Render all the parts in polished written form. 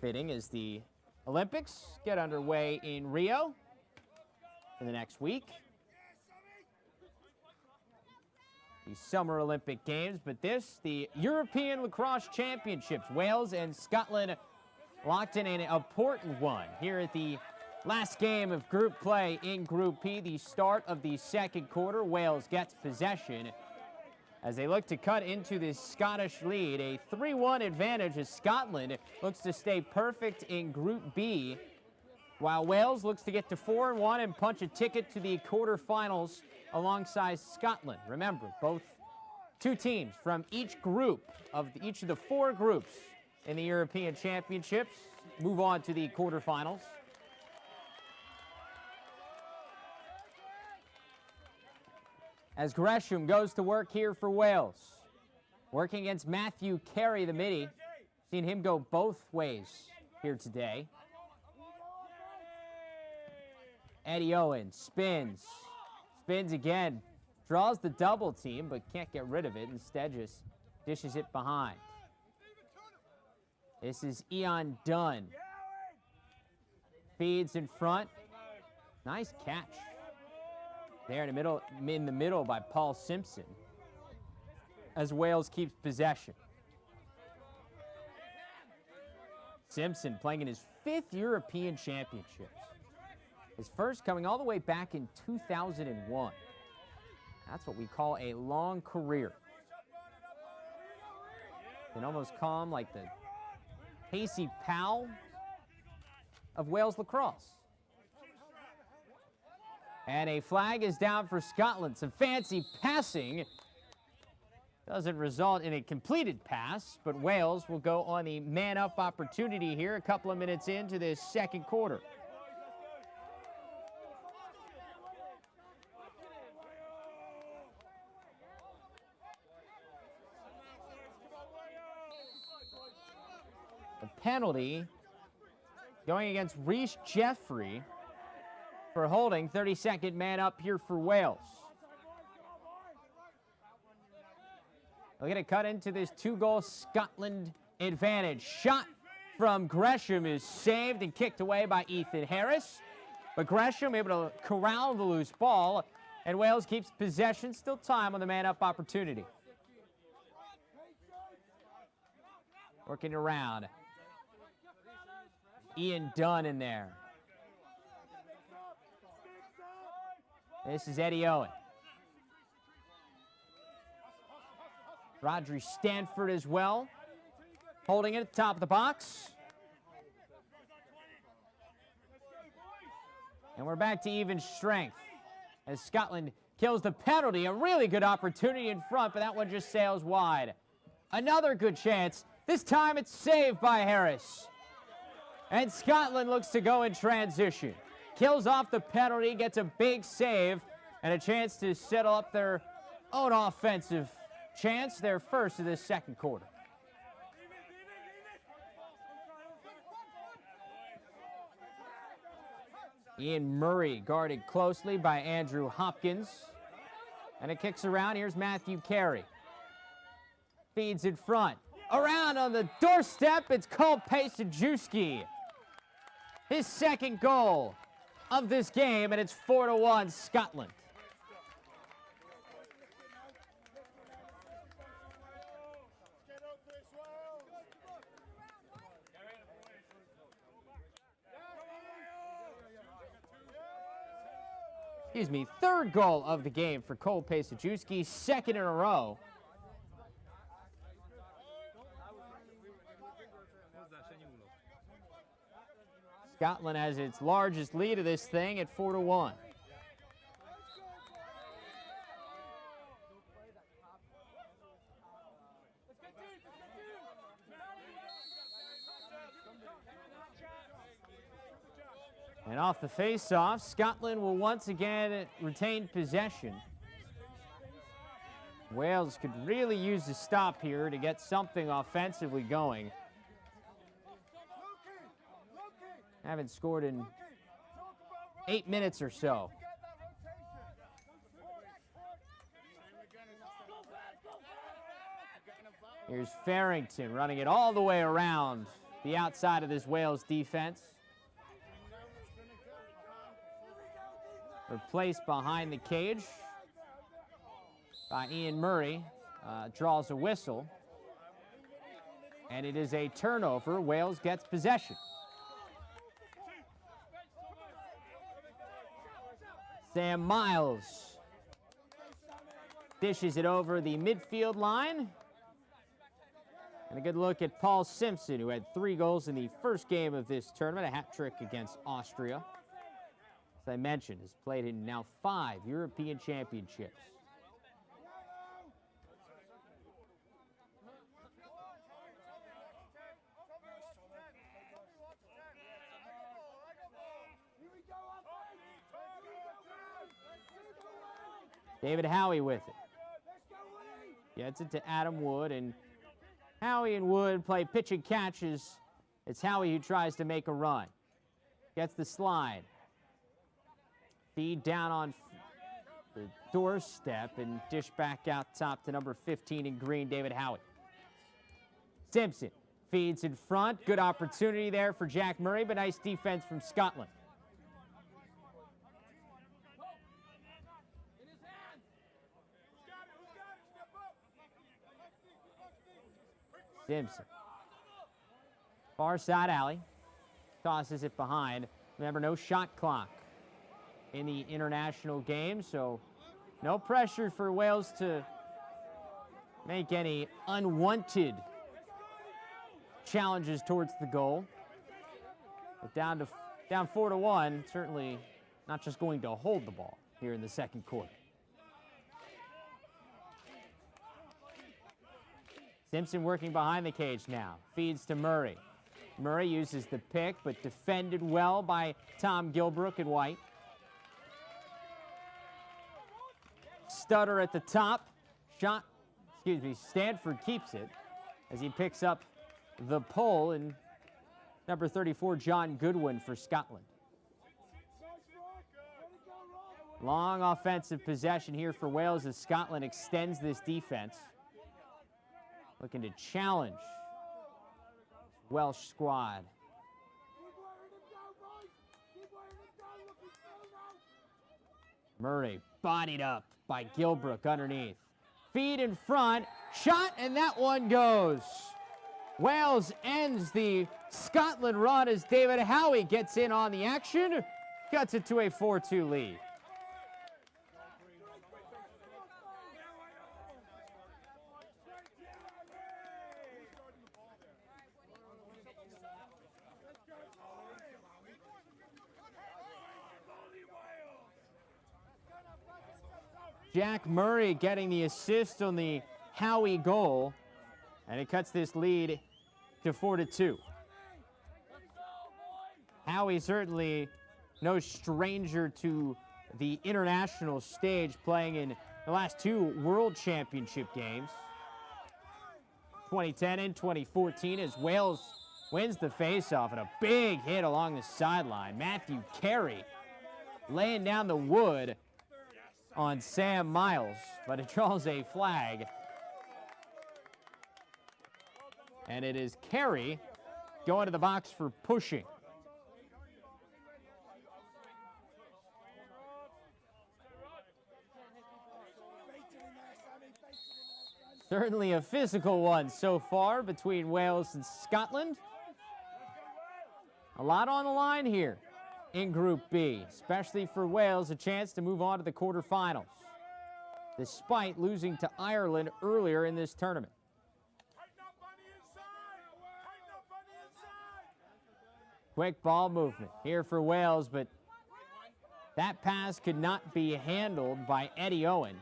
fitting as the Olympics get underway in Rio in the next week. The Summer Olympic Games, but this, the European Lacrosse Championships. Wales and Scotland locked in an important one here at the last game of group play in Group P, the start of the second quarter. Wales gets possession as they look to cut into this Scottish lead. A 3-1 advantage as Scotland looks to stay perfect in Group B, while Wales looks to get to 4-1 and punch a ticket to the quarterfinals alongside Scotland. Remember, both two teams from each group of each of the four groups in the European Championships move on to the quarterfinals. As Gresham goes to work here for Wales, working against Matthew Carey, the midi. Seen him go both ways here today. Eddie Owen spins again, draws the double team, but can't get rid of it. Instead, just dishes it behind. This is Ian Dunn. Feeds in front. Nice catch there in the middle by Paul Simpson as Wales keeps possession. Simpson playing in his 5th European Championships. His first coming all the way back in 2001. That's what we call a long career. You can almost call him like the Casey Powell of Wales lacrosse. And a flag is down for Scotland. Some fancy passing. Doesn't result in a completed pass, but Wales will go on the man-up opportunity here a couple of minutes into this second quarter. A penalty going against Reece Jeffrey for holding. 32nd man up here for Wales. We're going to cut into this 2-goal Scotland advantage. Shot from Gresham is saved and kicked away by Ethan Harris. But Gresham able to corral the loose ball, and Wales keeps possession. Still time on the man-up opportunity. Working around. Ian Dunn in there. This is Eddie Owen. Rodri Stanford as well, holding it at the top of the box. And we're back to even strength as Scotland kills the penalty. A really good opportunity in front, but that one just sails wide. Another good chance. This time it's saved by Harris. And Scotland looks to go in transition. Kills off the penalty, gets a big save, and a chance to settle up their own offensive chance, their first of this second quarter. Ian Murray guarded closely by Andrew Hopkins. And it kicks around. Here's Matthew Carey. Feeds in front. Around on the doorstep, it's Cole Pasajewski. His second goal of this game, and it's 4-1 Scotland. Excuse me, third goal of the game for Cole Pasajewski, second in a row. Scotland has its largest lead of this thing at 4-1. And off the face-off, Scotland will once again retain possession. Wales could really use a stop here to get something offensively going. Haven't scored in 8 minutes or so. Here's Farrington running it all the way around the outside of this Wales defense. Replaced behind the cage by Ian Murray. Draws a whistle. And it is a turnover. Wales gets possession. Sam Miles dishes it over the midfield line. And a good look at Paul Simpson, who had 3 goals in the first game of this tournament, a hat trick against Austria. As I mentioned, has played in now 5 European championships. David Howie with it. Gets it to Adam Wood, and Howie and Wood play pitch and catches. It's Howie who tries to make a run. Gets the slide. Feed down on the doorstep and dish back out top to number 15 in green, David Howie. Simpson feeds in front. Good opportunity there for Jack Murray, but nice defense from Scotland. Simpson. Far side alley. Tosses it behind. Remember, no shot clock in the international game, so no pressure for Wales to make any unwanted challenges towards the goal. But down 4-1, certainly not just going to hold the ball here in the second quarter. Simpson working behind the cage now. Feeds to Murray. Murray uses the pick, but defended well by Tom Gilbrook and White. Stutter at the top. Stanford keeps it as he picks up the pull, and number 34, John Goodwin for Scotland. Long offensive possession here for Wales as Scotland extends this defense. Looking to challenge Welsh squad. Murray bodied up by Gilbrook underneath. Feed in front, shot, and that one goes. Wales ends the Scotland run as David Howie gets in on the action, cuts it to a 4-2 lead. Jack Murray getting the assist on the Howie goal, and it cuts this lead to 4-2. Howie certainly no stranger to the international stage, playing in the last 2 World Championship games, 2010 and 2014, as Wales wins the faceoff and a big hit along the sideline. Matthew Carey laying down the wood on Sam Miles, but it draws a flag. And it is Carey going to the box for pushing. Certainly a physical one so far between Wales and Scotland. A lot on the line here in Group B, especially for Wales, a chance to move on to the quarterfinals, despite losing to Ireland earlier in this tournament. Quick ball movement here for Wales, but that pass could not be handled by Eddie Owen.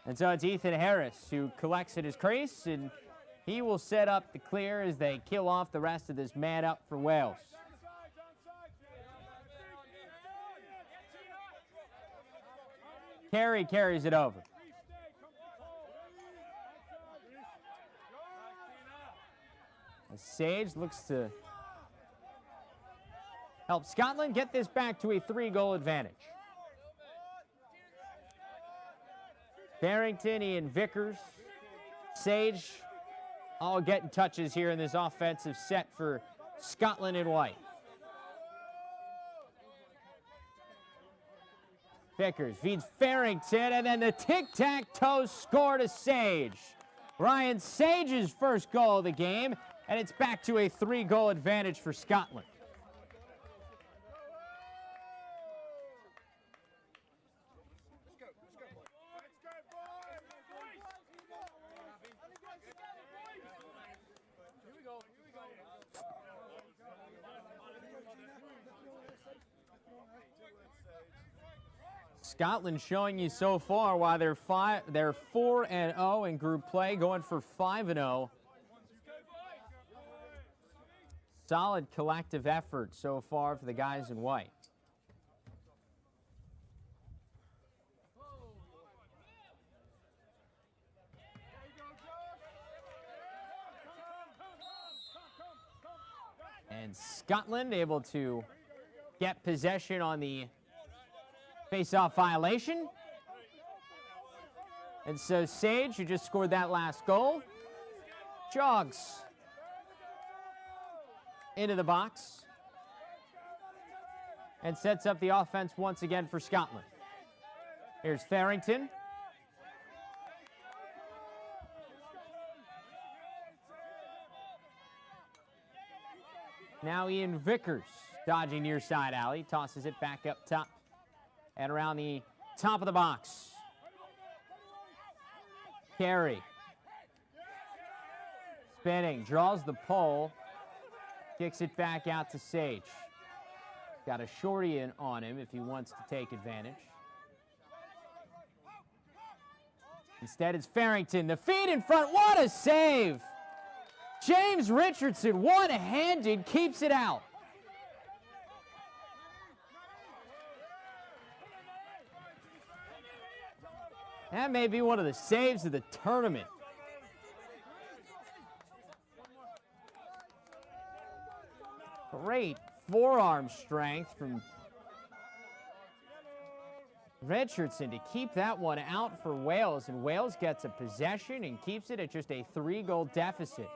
And so it's Ethan Harris who collects at his crease, and he will set up the clear as they kill off the rest of this man up for Wales. Carey carries it over. As Sage looks to help Scotland get this back to a 3-goal advantage. Barrington, Ian Vickers, Sage all getting touches here in this offensive set for Scotland in white. Vickers feeds Farrington, and then the tic-tac-toe score to Sage. Ryan Sage's first goal of the game, and it's back to a 3-goal advantage for Scotland. Scotland showing you so far why they're 4-0 in group play, going for 5-0. Solid collective effort so far for the guys in white. And Scotland able to get possession on the face-off violation. And so Sage, who just scored that last goal, jogs into the box and sets up the offense once again for Scotland. Here's Farrington. Now Ian Vickers dodging near side alley, tosses it back up top and around the top of the box. Carey. Spinning, draws the pole, kicks it back out to Sage. Got a shorty in on him if he wants to take advantage. Instead, it's Farrington. The feed in front. What a save! James Richardson, one-handed, keeps it out. That may be one of the saves of the tournament. Great forearm strength from Richardson to keep that one out for Wales, and Wales gets a possession and keeps it at just a 3-goal deficit.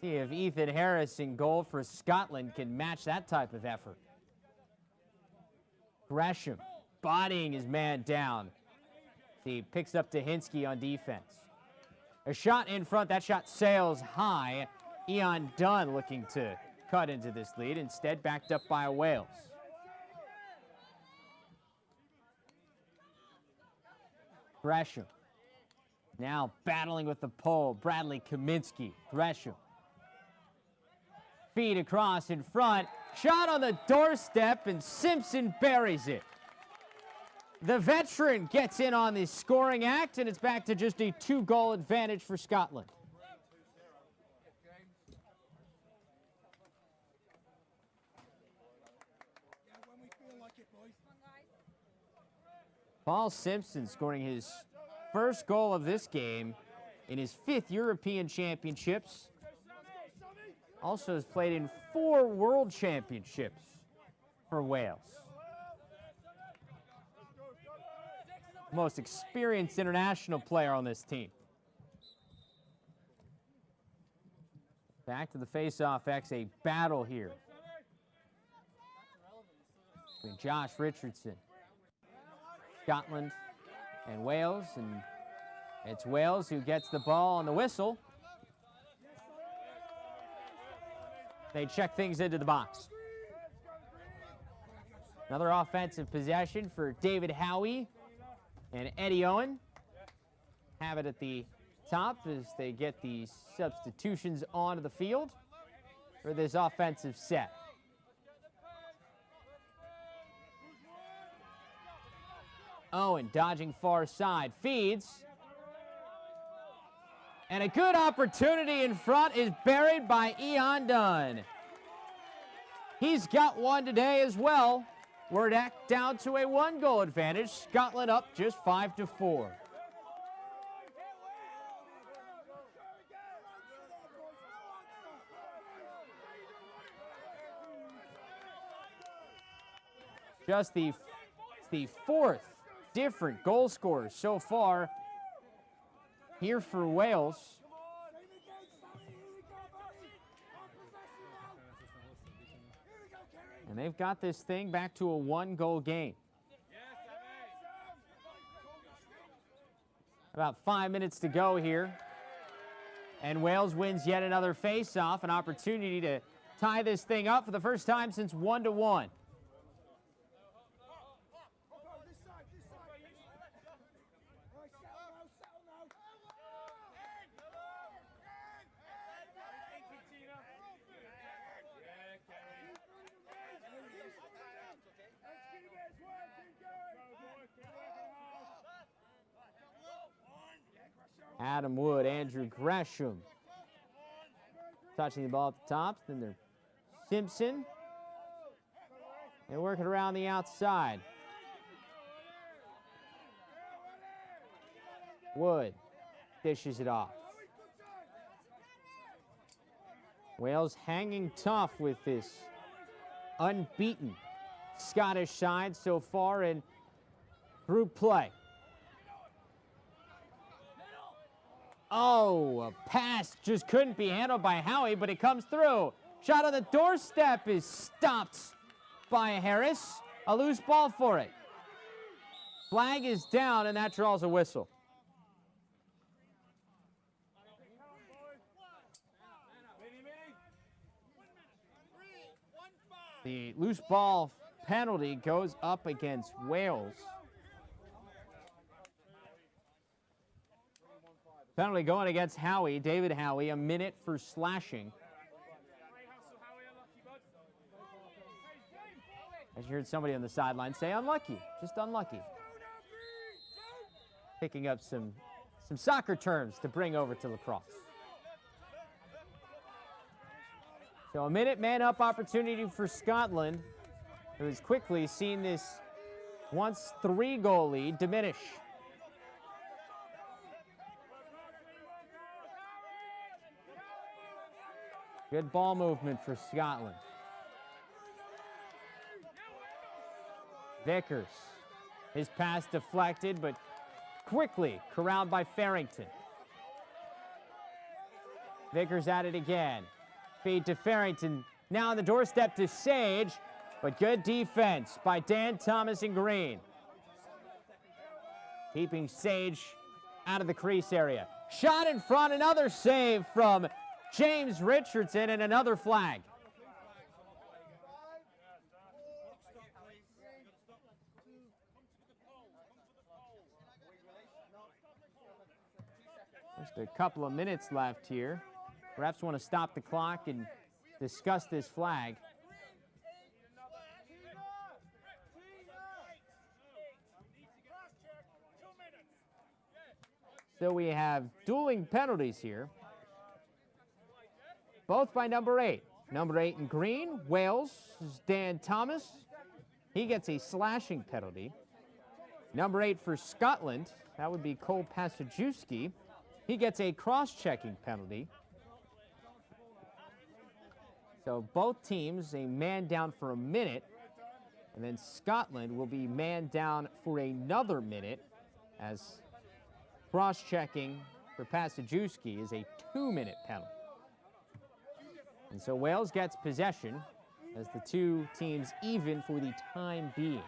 See if Ethan Harris in goal for Scotland can match that type of effort. Gresham bodying his man down. He picks up Dahinsky on defense. A shot in front. That shot sails high. Ian Dunn looking to cut into this lead. Instead, backed up by Wales. Gresham. Now battling with the pole. Bradley Kaminsky. Gresham. Feed across in front. Shot on the doorstep, and Simpson buries it. The veteran gets in on the scoring act, and it's back to just a 2-goal advantage for Scotland. Paul Simpson scoring his first goal of this game in his 5th European Championships. Also has played in 4 World Championships for Wales. Most experienced international player on this team. Back to the face-off X, a battle here between Josh Richardson, Scotland, and Wales, and it's Wales who gets the ball on the whistle. They check things into the box. Another offensive possession for David Howie and Eddie Owen. Have it at the top as they get the substitutions onto the field for this offensive set. Owen dodging far side, feeds. And a good opportunity in front is buried by Ian Dunn. He's got one today as well. We're down to a 1-goal advantage. Scotland up just 5-4. Just the 4th different goal scorers so far here for Wales. And they've got this thing back to a one-goal game. About 5 minutes to go here. And Wales wins yet another face-off, an opportunity to tie this thing up for the first time since 1-1. Adam Wood, Andrew Gresham touching the ball at the top. Then they're Simpson. They're working around the outside. Wood dishes it off. Wales hanging tough with this unbeaten Scottish side so far in group play. Oh, a pass just couldn't be handled by Howie, but it comes through. Shot on the doorstep is stopped by Harris. A loose ball for it. Flag is down, and that draws a whistle. The loose ball penalty goes up against Wales. Penalty going against Howie, David Howie, a minute for slashing. As you heard somebody on the sideline say, unlucky, just unlucky. Picking up some soccer terms to bring over to lacrosse. So a minute man-up opportunity for Scotland, who has quickly seen this once 3-goal lead diminish. Good ball movement for Scotland. Vickers. His pass deflected, but quickly corralled by Farrington. Vickers at it again. Feed to Farrington. Now on the doorstep to Sage, but good defense by Dan Thomas and Green. Keeping Sage out of the crease area. Shot in front, another save from James Richardson, and another flag. Just a couple of minutes left here. Refs want to stop the clock and discuss this flag. So we have dueling penalties here. Both by number 8. Number 8 in green, Wales, is Dan Thomas. He gets a slashing penalty. Number 8 for Scotland, that would be Cole Pasajewski. He gets a cross-checking penalty. So both teams a man down for a minute, and then Scotland will be man down for another minute as cross-checking for Pasajewski is a 2-minute penalty. And so Wales gets possession as the two teams even for the time being.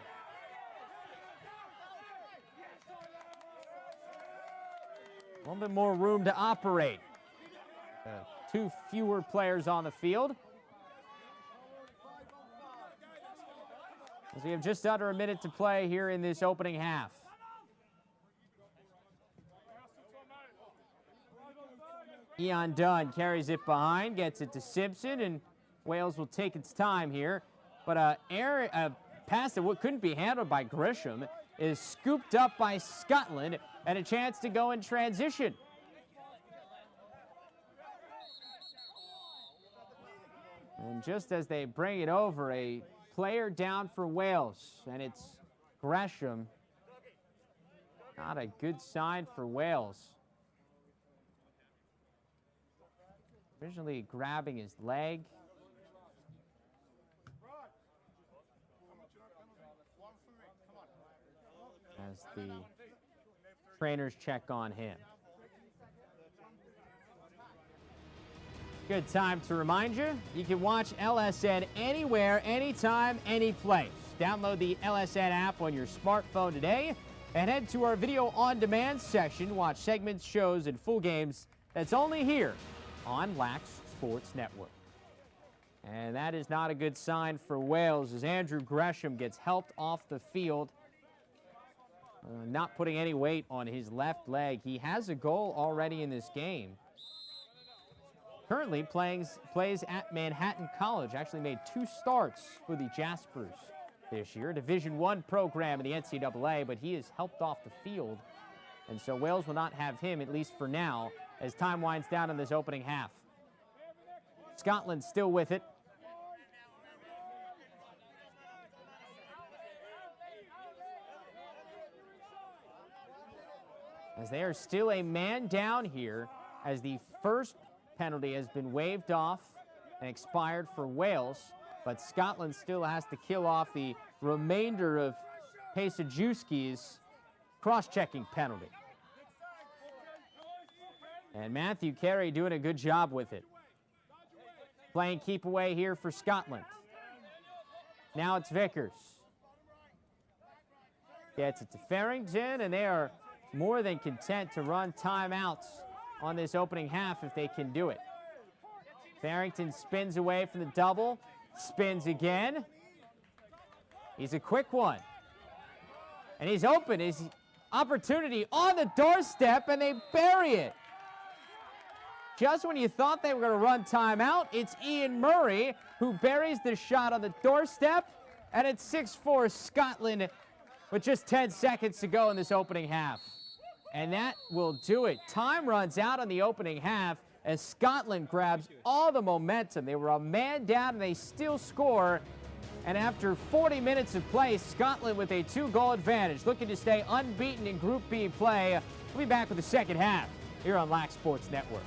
A little bit more room to operate. 2 fewer players on the field. As we have just under a minute to play here in this opening half. Ian Dunn carries it behind, gets it to Simpson, and Wales will take its time here. But a pass that couldn't be handled by Gresham is scooped up by Scotland, and a chance to go in transition. And just as they bring it over, a player down for Wales, and it's Gresham. Not a good sign for Wales. Originally grabbing his leg. As the trainers check on him. Good time to remind you, you can watch LSN anywhere, anytime, any place. Download the LSN app on your smartphone today and head to our video on demand section. Watch segments, shows, and full games. That's only here on Lax Sports Network. And that is not a good sign for Wales as Andrew Gresham gets helped off the field. Not putting any weight on his left leg. He has a goal already in this game. Currently plays at Manhattan College. Actually made 2 starts for the Jaspers this year. Division I program in the NCAA, but he is helped off the field. And so Wales will not have him, at least for now, as time winds down in this opening half. Scotland still with it. As they are still a man down here, as the first penalty has been waved off and expired for Wales, but Scotland still has to kill off the remainder of Pesajewski's cross-checking penalty. And Matthew Carey doing a good job with it. Playing keep away here for Scotland. Now it's Vickers. Gets it to Farrington, and they are more than content to run timeouts on this opening half if they can do it. Farrington spins away from the double, spins again. He's a quick one. And he's open. His opportunity on the doorstep, and they bury it. Just when you thought they were going to run timeout, it's Ian Murray who buries the shot on the doorstep, and it's 6-4 Scotland with just 10 seconds to go in this opening half. And that will do it. Time runs out on the opening half as Scotland grabs all the momentum. They were a man down, and they still score. And after 40 minutes of play, Scotland with a 2-goal advantage, looking to stay unbeaten in Group B play. We'll be back with the second half here on Lax Sports Network.